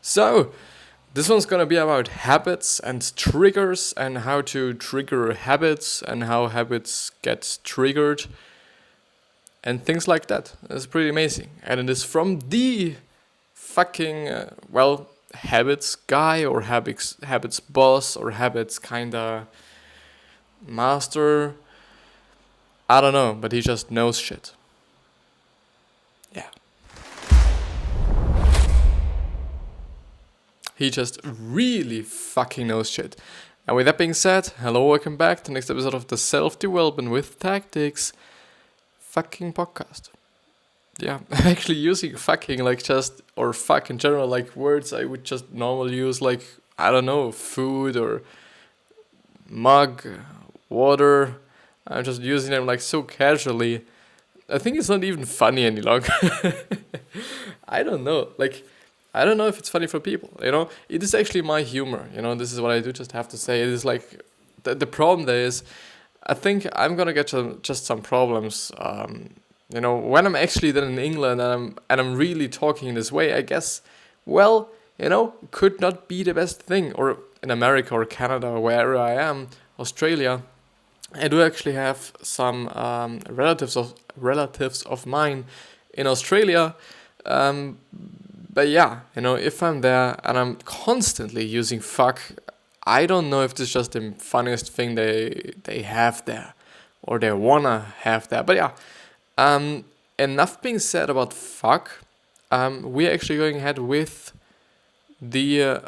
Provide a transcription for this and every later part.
So, this one's gonna be about habits and triggers and how to trigger habits and how habits get triggered and things like that. It's pretty amazing. And it is from the fucking, habits guy or habits boss or habits kinda master. I don't know, but he just knows shit. Yeah. He just really fucking knows shit. And with that being said, hello, welcome back to the next episode of the Self-Development with Tactics fucking podcast. Yeah, I'm actually using fucking or fuck in general, like words I would just normally use, like, I don't know, food or mug, water. I'm just using them like so casually. I think it's not even funny any longer. I don't know. I don't know if it's funny for people, It is actually my humor, This is what I do just have to say. It is like, the problem there is, I think I'm gonna get just some problems, when I'm actually then in England and I'm really talking this way, I guess, could not be the best thing. Or in America or Canada or wherever I am, Australia, I do actually have some relatives of mine in Australia. But yeah, if I'm there and I'm constantly using fuck, I don't know if this is just the funniest thing they have there or they wanna have there. But yeah, enough being said about fuck. We're actually going ahead with the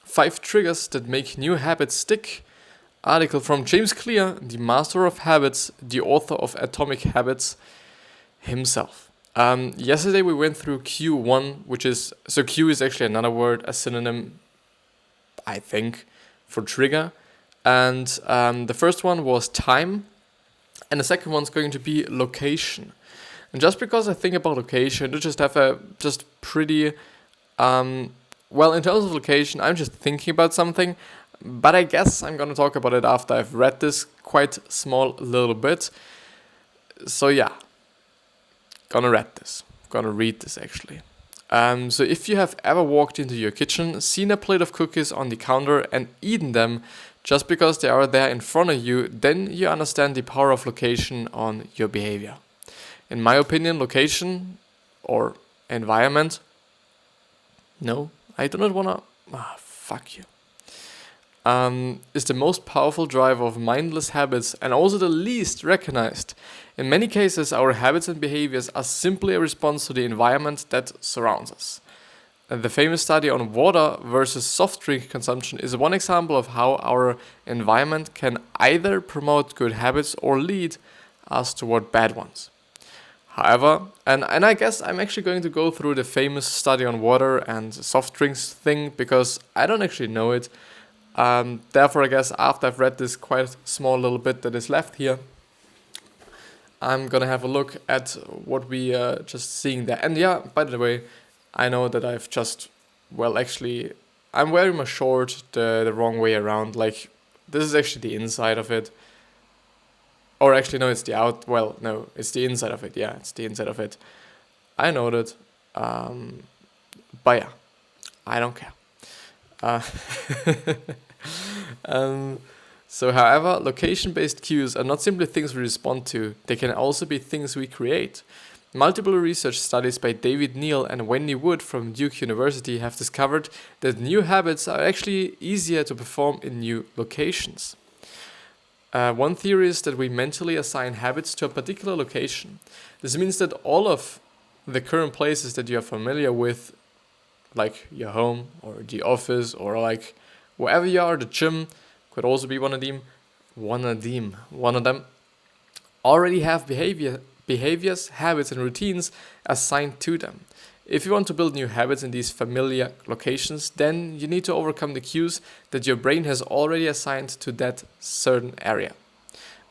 5 triggers that make new habits stick article from James Clear, the master of habits, the author of Atomic Habits himself. Yesterday we went through Q1, Q is actually another word, a synonym, I think, for trigger. And the first one was time, and the second one's going to be location. And just because I think about location, I just have a pretty, in terms of location, I'm just thinking about something, but I guess I'm gonna talk about it after I've read this quite small little bit. So yeah. Gonna read this actually. So if you have ever walked into your kitchen, seen a plate of cookies on the counter and eaten them just because they are there in front of you, then you understand the power of location on your behavior. In my opinion, location or environment, no, I do not wanna, fuck you, is the most powerful driver of mindless habits and also the least recognized. In many cases, our habits and behaviors are simply a response to the environment that surrounds us. The famous study on water versus soft drink consumption is one example of how our environment can either promote good habits or lead us toward bad ones. However, and I guess I'm actually going to go through the famous study on water and soft drinks thing because I don't actually know it. Therefore, I guess after I've read this quite small little bit that is left here, I'm gonna have a look at what we are just seeing there. And yeah, by the way, I know that I've just, I'm wearing my short the wrong way around. Like, this is actually the inside of it. Or actually, no, it's it's the inside of it. Yeah, it's the inside of it. I know that. But yeah, I don't care. However, location-based cues are not simply things we respond to, they can also be things we create. Multiple research studies by David Neal and Wendy Wood from Duke University have discovered that new habits are actually easier to perform in new locations. One theory is that we mentally assign habits to a particular location. This means that all of the current places that you are familiar with, like your home or the office or like wherever you are, the gym, could also be one of them, already have behaviors, habits, and routines assigned to them. If you want to build new habits in these familiar locations, then you need to overcome the cues that your brain has already assigned to that certain area.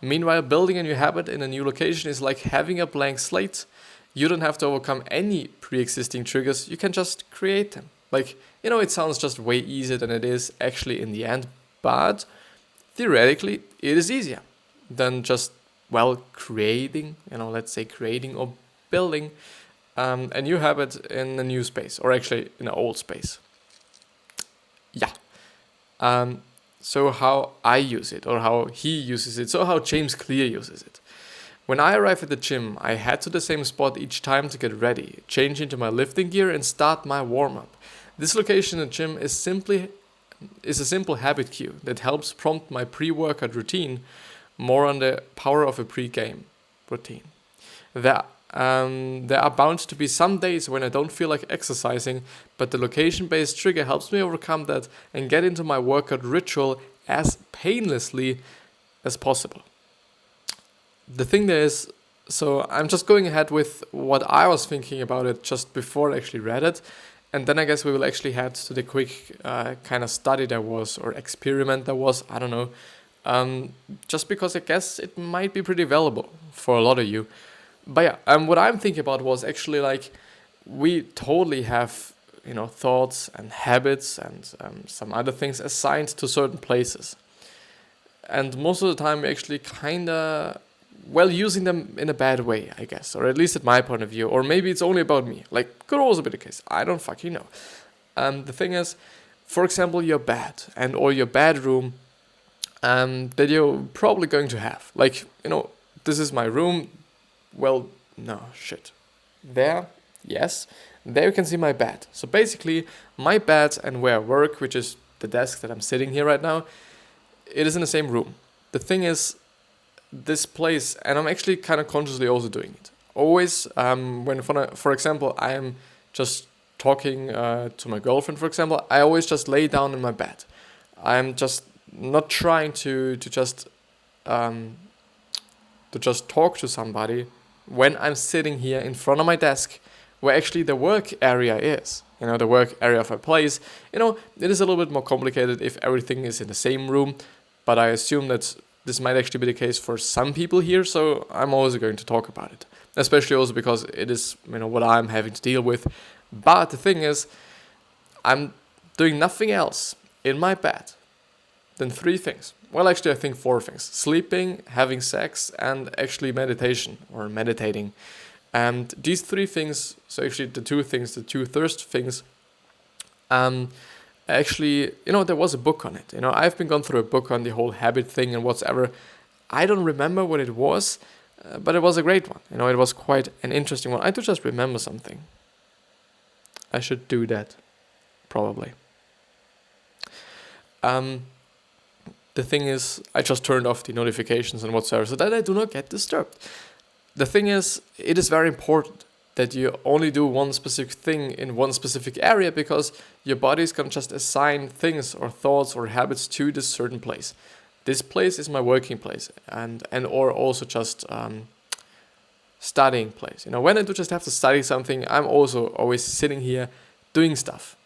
Meanwhile, building a new habit in a new location is like having a blank slate. You don't have to overcome any pre-existing triggers, you can just create them. It sounds just way easier than it is actually in the end, but theoretically, it is easier than just, creating or building a new habit in a new space, or actually in an old space. Yeah. So how I use it, or how he uses it, so how James Clear uses it. When I arrive at the gym, I head to the same spot each time to get ready, change into my lifting gear and start my warm-up. This location in the gym is a simple habit cue that helps prompt my pre-workout routine, more on the power of a pre-game routine. There are bound to be some days when I don't feel like exercising, but the location-based trigger helps me overcome that and get into my workout ritual as painlessly as possible. The thing there is, so I'm just going ahead with what I was thinking about it just before I actually read it, and then I guess we will actually head to the quick kind of study there was, or experiment there was, I don't know, just because I guess it might be pretty valuable for a lot of you. But yeah, what I'm thinking about was actually like, we totally have, thoughts and habits and some other things assigned to certain places. And most of the time we actually kind of, using them in a bad way, I guess, or at least at my point of view, or maybe it's only about me. Like, could also be the case. I don't fucking know. The thing is, for example, your bed or your bedroom that you're probably going to have. Like, this is my room. Well, no, shit. There, yes. There you can see my bed. So basically, my bed and where I work, which is the desk that I'm sitting here right now, it is in the same room. The thing is, this place, and I'm actually kind of consciously also doing it. Always, when, for example, I am just talking to my girlfriend, for example, I always just lay down in my bed. I'm just not trying to just talk to somebody when I'm sitting here in front of my desk, where actually the work area is. The work area of a place. It is a little bit more complicated if everything is in the same room, but I assume that this might actually be the case for some people here, so I'm also going to talk about it. Especially also because it is, what I'm having to deal with. But the thing is, I'm doing nothing else in my bed than 3 things. Well, actually, I think 4 things. Sleeping, having sex, and actually meditation, or meditating. And these 3 things, so actually the 2 thirst things, actually, there was a book on it. I've been going through a book on the whole habit thing and whatever. I don't remember what it was, but it was a great one. It was quite an interesting one. I do just remember something. I should do that, probably. The thing is, I just turned off the notifications and whatsoever so that I do not get disturbed. The thing is, it is very important that you only do one specific thing in one specific area, because your body is going to just assign things or thoughts or habits to this certain place. This place is my working place and or also just studying place. When I do just have to study something, I'm also always sitting here doing stuff.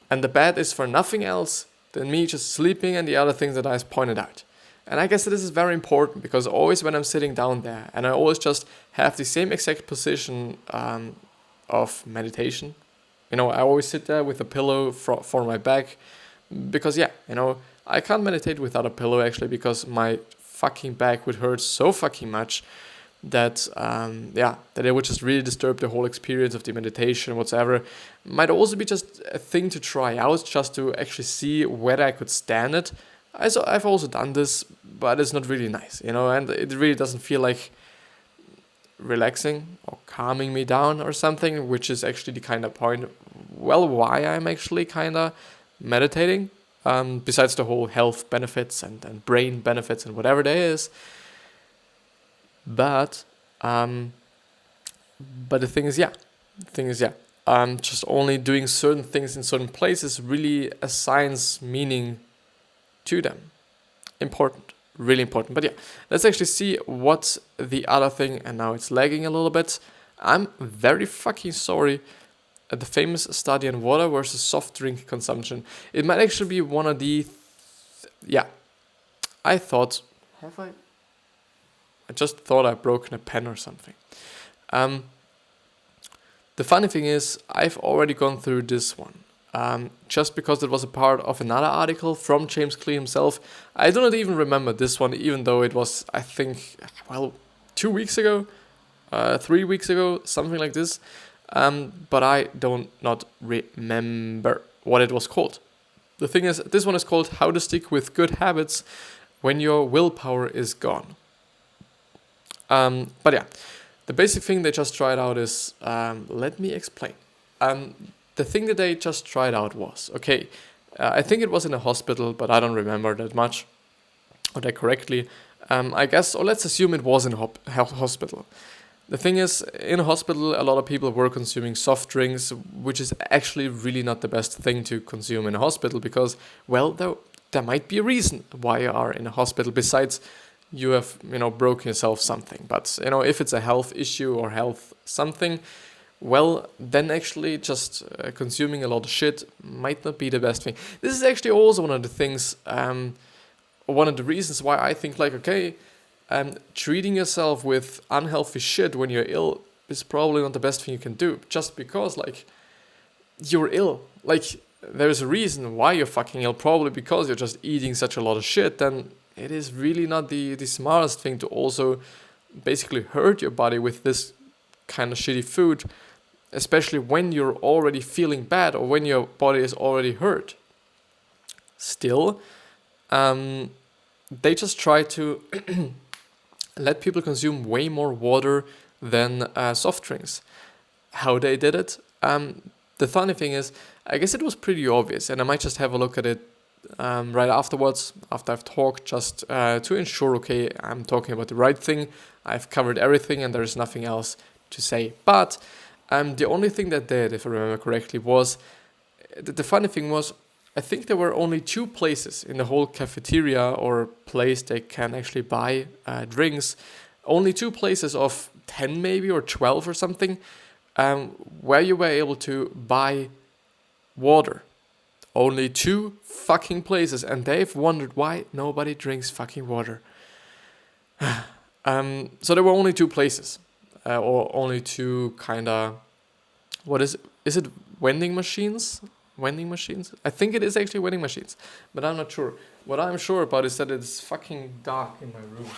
And the bed is for nothing else than me just sleeping and the other things that I pointed out. And I guess this is very important, because always when I'm sitting down there and I always just have the same exact position of meditation, I always sit there with a pillow for my back, because I can't meditate without a pillow actually, because my fucking back would hurt so fucking much that it would just really disturb the whole experience of the meditation whatsoever. Might also be just a thing to try out, just to actually see whether I could stand it. I've also done this, but it's not really nice, and it really doesn't feel like relaxing or calming me down or something, which is actually the kind of point, why I'm actually kind of meditating, besides the whole health benefits and brain benefits and whatever there is. But the thing is, just only doing certain things in certain places really assigns meaning to them. Important, really important. But let's actually see what's the other thing. And now it's lagging a little bit. I'm very fucking sorry. The famous study on water versus soft drink consumption. It might actually be one of the... I thought... Have I? I just thought I'd broken a pen or something. The funny thing is, I've already gone through this one. Just because it was a part of another article from James Clear himself. I do not even remember this one, even though it was, I think, 2 weeks ago. 3 weeks ago, something like this. But I don't not remember what it was called. The thing is, this one is called How to Stick with Good Habits When Your Willpower is Gone. But yeah, the basic thing they just tried out is, let me explain. The thing that they just tried out was, okay, I think it was in a hospital, but I don't remember that much, or that correctly. I guess, or let's assume it was in a hospital. The thing is, in a hospital, a lot of people were consuming soft drinks, which is actually really not the best thing to consume in a hospital because, well, there might be a reason why you are in a hospital besides you have, broken yourself something. But, if it's a health issue or health something, well, then actually just consuming a lot of shit might not be the best thing. This is actually also one of the things, one of the reasons why I think, like, okay, treating yourself with unhealthy shit when you're ill is probably not the best thing you can do. Just because, like, you're ill. Like, there's a reason why you're fucking ill. Probably because you're just eating such a lot of shit. Then it is really not the smartest thing to also basically hurt your body with this kind of shitty food. Especially when you're already feeling bad or when your body is already hurt. Still, they just try to let people consume way more water than soft drinks. How they did it? The funny thing is, I guess it was pretty obvious, and I might just have a look at it right afterwards, after I've talked, just to ensure, okay, I'm talking about the right thing, I've covered everything, and there's nothing else to say. But the only thing that did, if I remember correctly, was, the funny thing was, I think there were only 2 places in the whole cafeteria or place they can actually buy drinks. Only 2 places of 10 maybe or 12 or something where you were able to buy water. Only 2 fucking places, and they've wondered why nobody drinks fucking water. So there were only 2 places, or only 2 kinda, what is it vending machines? Vending machines? I think it is actually vending machines, but I'm not sure. What I'm sure about is that it's fucking dark in my room.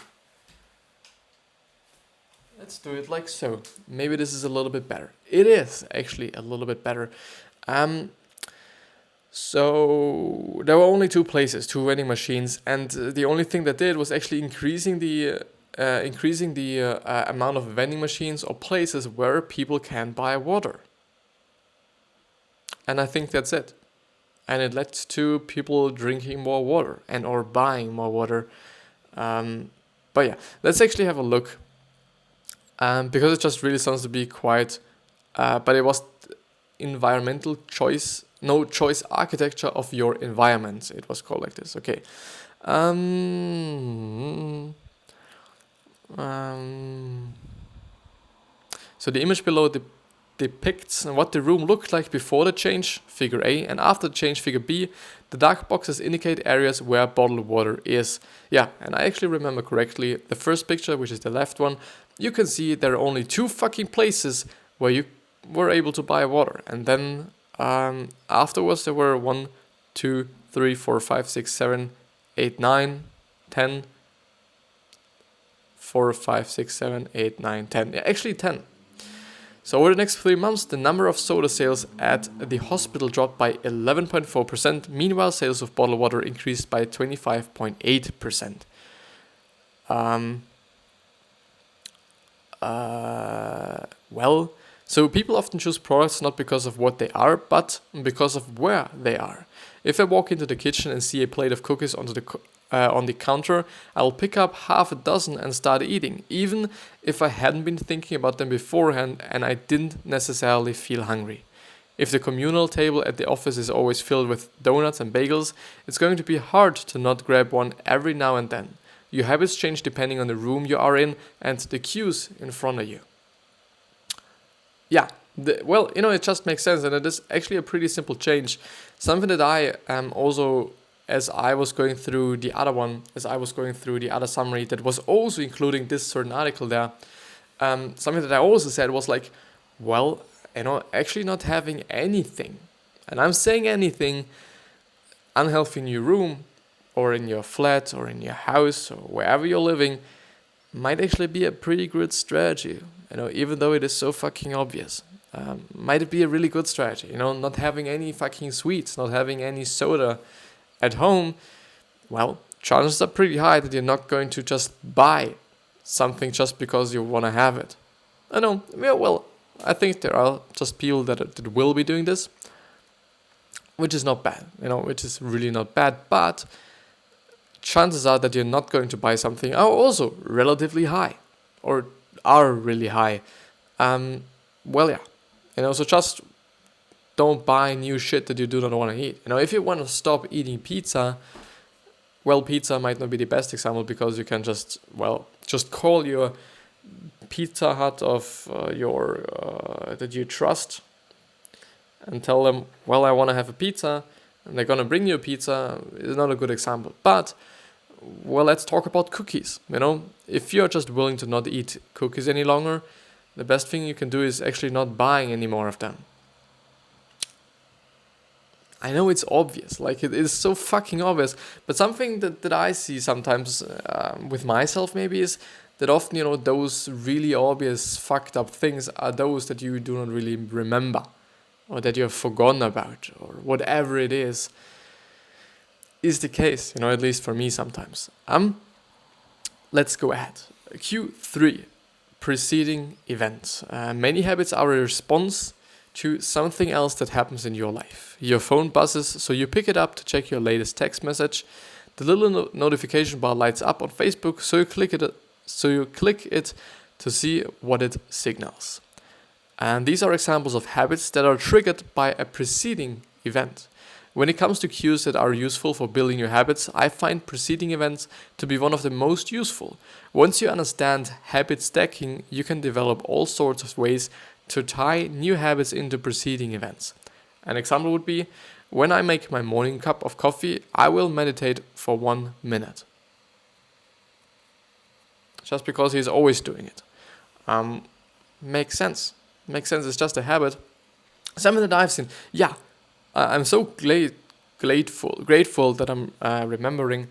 Let's do it like so. Maybe this is a little bit better. It is actually a little bit better. So there were only 2 places, 2 vending machines, and the only thing that did was actually increasing the amount of vending machines or places where people can buy water. And I think that's it. And it led to people drinking more water and or buying more water. But yeah, let's actually have a look. Because it just really sounds to be quite... but it was environmental choice... No, choice architecture of your environment. It was called like this. Okay. So the image below depicts what the room looked like before the change, figure A, and after the change, figure B. The dark boxes indicate areas where bottled water is. Yeah, and I actually remember correctly, the first picture, which is the left one, you can see there are only 2 fucking places where you were able to buy water. And then afterwards there were 1, 2, 3, 4, 5, 6, 7, 8, 9, 10. 4, 5, 6, 7, 8, 9, 10. Yeah, actually 10. So over the next 3 months, the number of soda sales at the hospital dropped by 11.4%. Meanwhile, sales of bottled water increased by 25.8%. Well, so people often choose products not because of what they are, but because of where they are. If I walk into the kitchen and see a plate of cookies on the counter, I'll pick up half a dozen and start eating, even if I hadn't been thinking about them beforehand and I didn't necessarily feel hungry. If the communal table at the office is always filled with donuts and bagels, it's going to be hard to not grab one every now and then. Your habits change depending on the room you are in and the queues in front of you. Yeah, it just makes sense, and it is actually a pretty simple change. Something that I also... as I was going through the other summary that was also including this certain article there, something that I also said was like, well, actually not having anything, and I'm saying anything, unhealthy in your room, or in your flat, or in your house, or wherever you're living, might actually be a pretty good strategy. even though it is so fucking obvious. Might it be a really good strategy, not having any fucking sweets, not having any soda at home? Well, chances are pretty high that you're not going to just buy something just because you want to have it. I know, yeah, well, I think there are just people that will be doing this, which is not bad, which is really not bad, but chances are that you're not going to buy something are also relatively high, or are really high. Well, yeah, so just don't buy new shit that you do not want to eat. If you want to stop eating pizza, well, pizza might not be the best example because you can just call your Pizza Hut of that you trust and tell them, well, I want to have a pizza, and they're gonna bring you a pizza. Is not a good example, but well, let's talk about cookies. If you're just willing to not eat cookies any longer, the best thing you can do is actually not buying any more of them. I know it's obvious, like it is so fucking obvious, but something that I see sometimes with myself maybe is that often, those really obvious fucked up things are those that you do not really remember, or that you have forgotten about, or whatever it is the case, at least for me sometimes. Let's go ahead. Q3, preceding events. Many habits are a response to something else that happens in your life. Your phone buzzes, so you pick it up to check your latest text message. The little notification bar lights up on Facebook, so you click it to see what it signals. And these are examples of habits that are triggered by a preceding event. When it comes to cues that are useful for building your habits, I find preceding events to be one of the most useful. Once you understand habit stacking, you can develop all sorts of ways to tie new habits into preceding events. An example would be, when I make my morning cup of coffee, I will meditate for 1 minute. Just because he's always doing it. Makes sense. It's just a habit. Something that I've seen. Yeah, I'm so grateful that I'm remembering.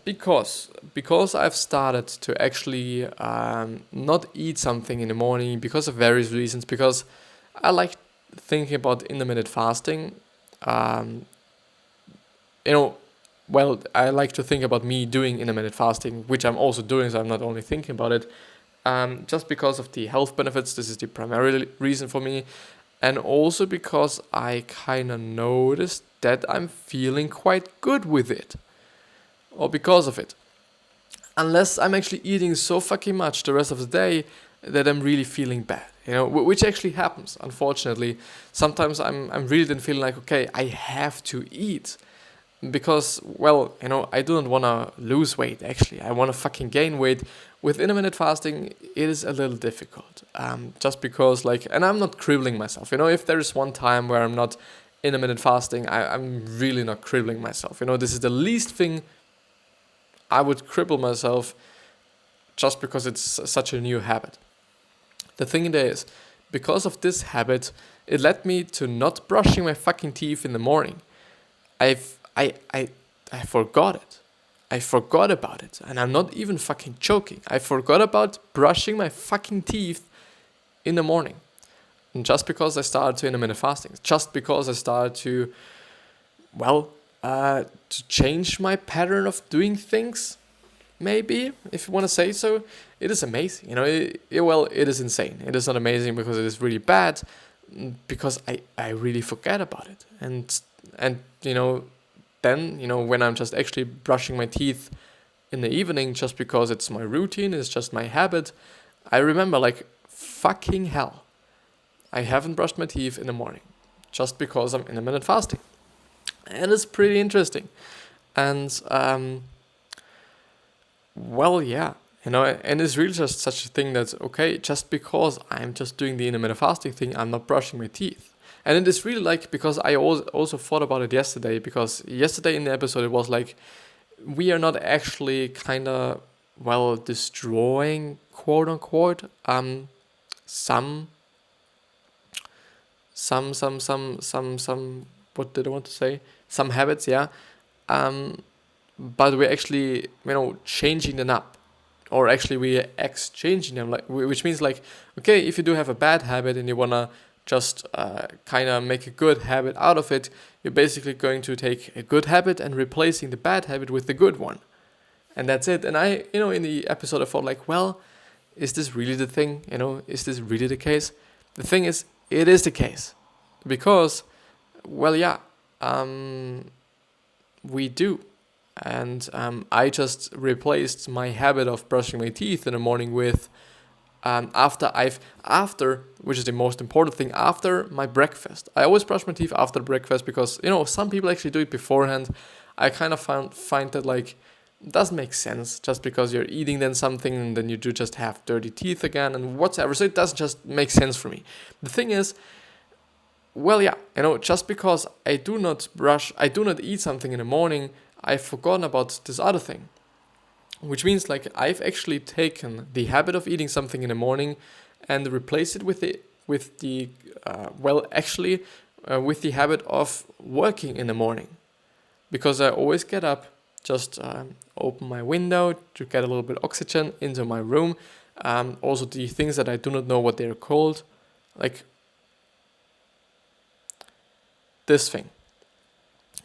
Because I've started to actually not eat something in the morning because of various reasons. Because I like thinking about intermittent fasting. I like to think about me doing intermittent fasting, which I'm also doing, so I'm not only thinking about it. Just because of the health benefits, this is the primary reason for me. And also because I kind of noticed that I'm feeling quite good with it. Or because of it. Unless I'm actually eating so fucking much the rest of the day that I'm really feeling bad. Which actually happens, unfortunately. Sometimes I'm really then feeling like, okay, I have to eat. Because, I do not want to lose weight, actually. I want to fucking gain weight. With intermittent fasting, it is a little difficult. Just because, and I'm not crippling myself. If there is one time where I'm not intermittent fasting, I'm really not crippling myself. This is the least thing I would cripple myself just because it's such a new habit. The thing there is, because of this habit, it led me to not brushing my fucking teeth in the morning. I forgot it. I forgot about it. And I'm not even fucking joking. I forgot about brushing my fucking teeth in the morning. And just because I started to intermittent fasting. Just because I started to, to change my pattern of doing things. Maybe, if you want to say so. It is amazing. It is insane. It is not amazing because it is really bad. Because I really forget about it. And then, when I'm just actually brushing my teeth in the evening, just because it's my routine, it's just my habit, I remember fucking hell, I haven't brushed my teeth in the morning, just because I'm intermittent fasting. And it's pretty interesting. And, and it's really just such a thing that's, okay, just because I'm just doing the intermittent fasting thing, I'm not brushing my teeth. And it is really because I also thought about it yesterday, because yesterday in the episode it was we are not actually kind of, destroying, quote unquote, some, what did I want to say? Some habits, yeah. But we're actually, changing them up. or actually we are exchanging them, like which means like, okay, if you do have a bad habit and you wanna just kind of make a good habit out of it, you're basically going to take a good habit and replacing the bad habit with the good one, and that's it. And I, in the episode I thought like, well, is this really the thing? Is this really the case? The thing is, it is the case, because, well, yeah, we do. And I just replaced my habit of brushing my teeth in the morning with after, which is the most important thing, after my breakfast. I always brush my teeth after breakfast because, some people actually do it beforehand. I kind of find that like it doesn't make sense, just because you're eating then something and then you do just have dirty teeth again and whatever. So it doesn't just make sense for me. The thing is, well, yeah, just because I do not eat something in the morning, I've forgotten about this other thing. Which means like I've actually taken the habit of eating something in the morning and replaced it with the habit of working in the morning. Because I always get up, just open my window to get a little bit of oxygen into my room. Also the things that I do not know what they're called, like this thing.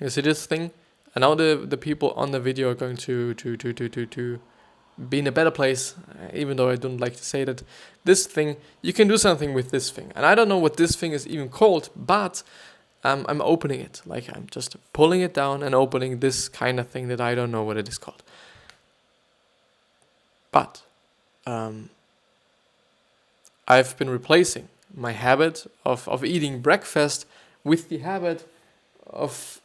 You see this thing? And now the people on the video are going to be in a better place, even though I don't like to say that. This thing, you can do something with this thing. And I don't know what this thing is even called, but I'm opening it. Like I'm just pulling it down and opening this kind of thing that I don't know what it is called. But I've been replacing my habit of eating breakfast with the habit of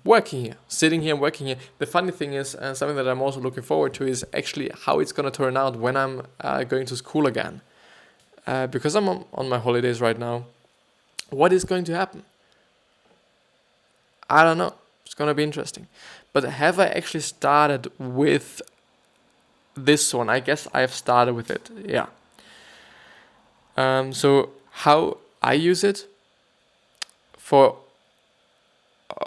working here, sitting here and working here. The funny thing is, and something that I'm also looking forward to, is actually how it's going to turn out when I'm going to school again. Because I'm on my holidays right now. What is going to happen? I don't know. It's going to be interesting. But have I actually started with this one? I guess I've started with it, yeah. So how I use it? For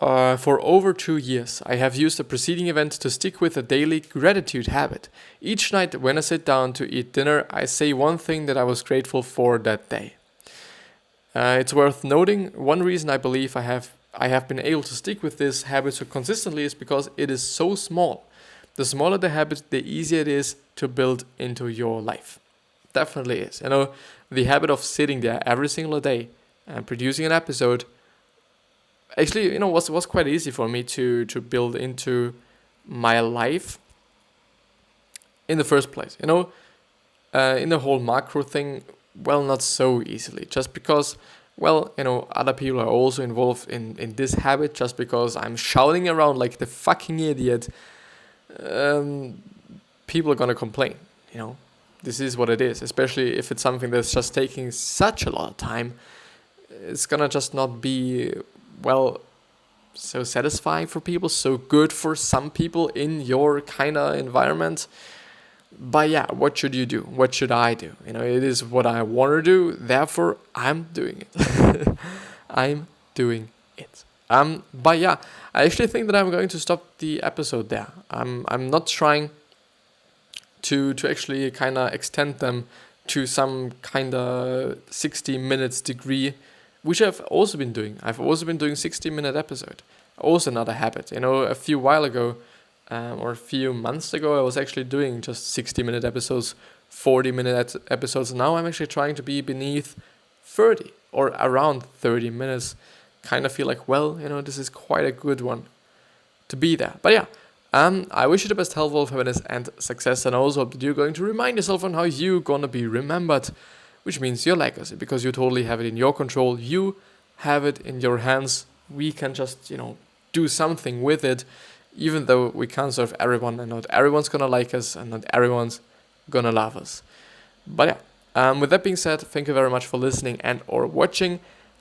over 2 years, I have used the preceding event to stick with a daily gratitude habit. Each night when I sit down to eat dinner, I say one thing that I was grateful for that day. It's worth noting, one reason I believe I have been able to stick with this habit so consistently is because it is so small. The smaller the habit, the easier it is to build into your life. Definitely is. The habit of sitting there every single day and producing an episode, actually, was quite easy for me to build into my life in the first place. In the whole macro thing, well, not so easily. Just because, well, other people are also involved in this habit. Just because I'm shouting around like the fucking idiot, people are gonna complain. This is what it is. Especially if it's something that's just taking such a lot of time, it's gonna just not be, well, so satisfying for people, so good for some people in your kind of environment. But yeah, what should you do? What should I do? It is what I want to do, therefore I'm doing it. I'm doing it. But yeah, I actually think that I'm going to stop the episode there. I'm not trying to actually kind of extend them to some kind of 60 minutes degree, which I've also been doing. I've also been doing 60-minute episode. Also another habit. A few while ago, or a few months ago, I was actually doing just 60-minute episodes, 40-minute episodes. Now I'm actually trying to be beneath 30 or around 30 minutes. Kind of feel like, well, this is quite a good one to be there. But yeah, I wish you the best health, wealth, happiness, and success. And I also hope that you're going to remind yourself on how you're going to be remembered, which means your legacy, because you totally have it in your control. You have it in your hands. We can just, do something with it, even though we can't serve everyone, and not everyone's going to like us, and not everyone's going to love us. But yeah, with that being said, thank you very much for listening and or watching.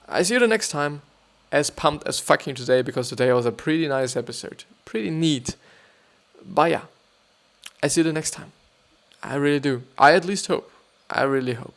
I see you the next time. As pumped as fucking today, because today was a pretty nice episode. Pretty neat. But yeah, I see you the next time. I really do. I at least hope. I really hope.